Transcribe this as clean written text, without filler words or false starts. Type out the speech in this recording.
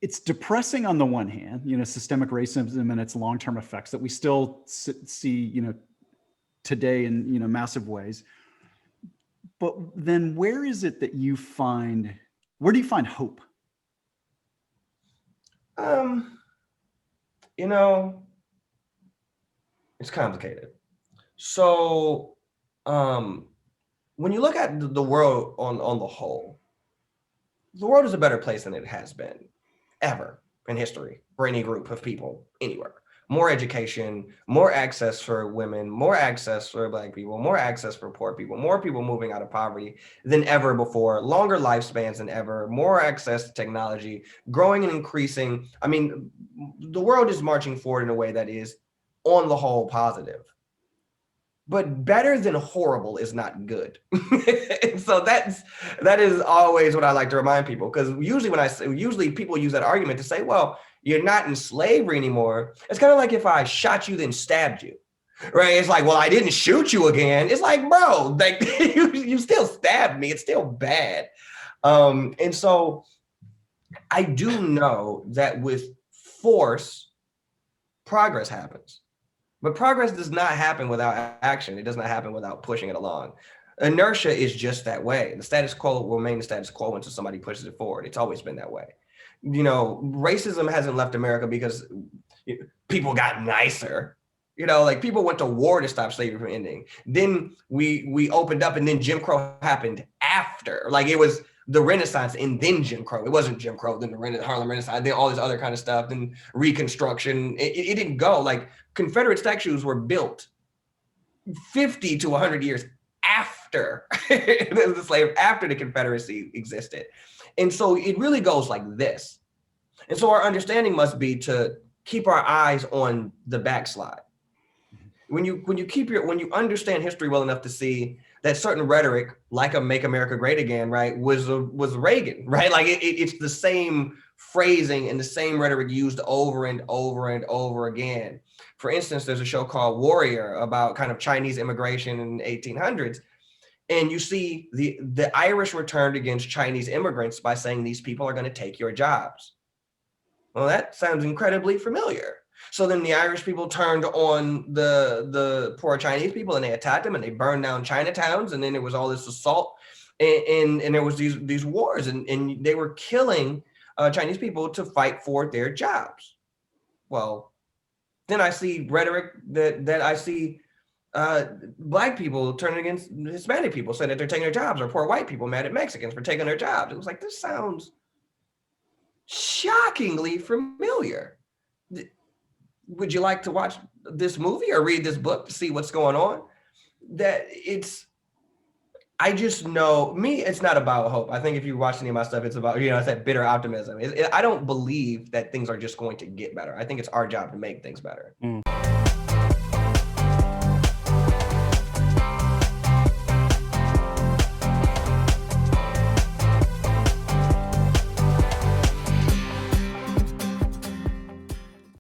it's depressing on the one hand, systemic racism and its long-term effects that we still see, today in, massive ways. But then where is it that where do you find hope? It's complicated. So, when you look at the world on the whole, the world is a better place than it has been ever in history for any group of people anywhere. More education, more access for women, more access for Black people, more access for poor people, more people moving out of poverty than ever before, longer lifespans than ever, more access to technology, growing and increasing. I mean, the world is marching forward in a way that is, on the whole, positive. But better than horrible is not good. So that is always what I like to remind people, because usually people use that argument to say, well, you're not in slavery anymore. It's kind of like if I shot you then stabbed you, right? It's like, well, I didn't shoot you again. It's like, bro, like you still stabbed me. It's still bad. And so I do know that with force, progress happens. But progress does not happen without action. It does not happen without pushing it along. Inertia is just that way. The status quo will remain the status quo until somebody pushes it forward. It's always been that way. Racism hasn't left America because people got nicer. Like people went to war to stop slavery from ending. Then we opened up, and then Jim Crow happened after. Like it was the Renaissance and then Jim Crow. It wasn't Jim Crow, then the Harlem Renaissance, then all this other kind of stuff, then Reconstruction. It didn't go. Like Confederate statues were built 50 to 100 years after after the Confederacy existed. And so it really goes like this. And so our understanding must be to keep our eyes on the backslide. When you understand history well enough to see that certain rhetoric, like a "Make America Great Again," right, was Reagan, right? Like it's the same phrasing and the same rhetoric used over and over and over again. For instance, there's a show called Warrior about kind of Chinese immigration in the 1800s. And you see the Irish returned against Chinese immigrants by saying these people are going to take your jobs. Well, that sounds incredibly familiar. So then the Irish people turned on the poor Chinese people, and they attacked them, and they burned down Chinatowns, and then there was all this assault, and there was these wars, and they were killing Chinese people to fight for their jobs. Well, then I see rhetoric that I see Black people turning against Hispanic people, saying that they're taking their jobs, or poor white people mad at Mexicans for taking their jobs. It was like, this sounds shockingly familiar. Would you like to watch this movie or read this book to see what's going on? I just know, me, it's not about hope. I think if you watch any of my stuff, it's about, it's that bitter optimism. I don't believe that things are just going to get better. I think it's our job to make things better.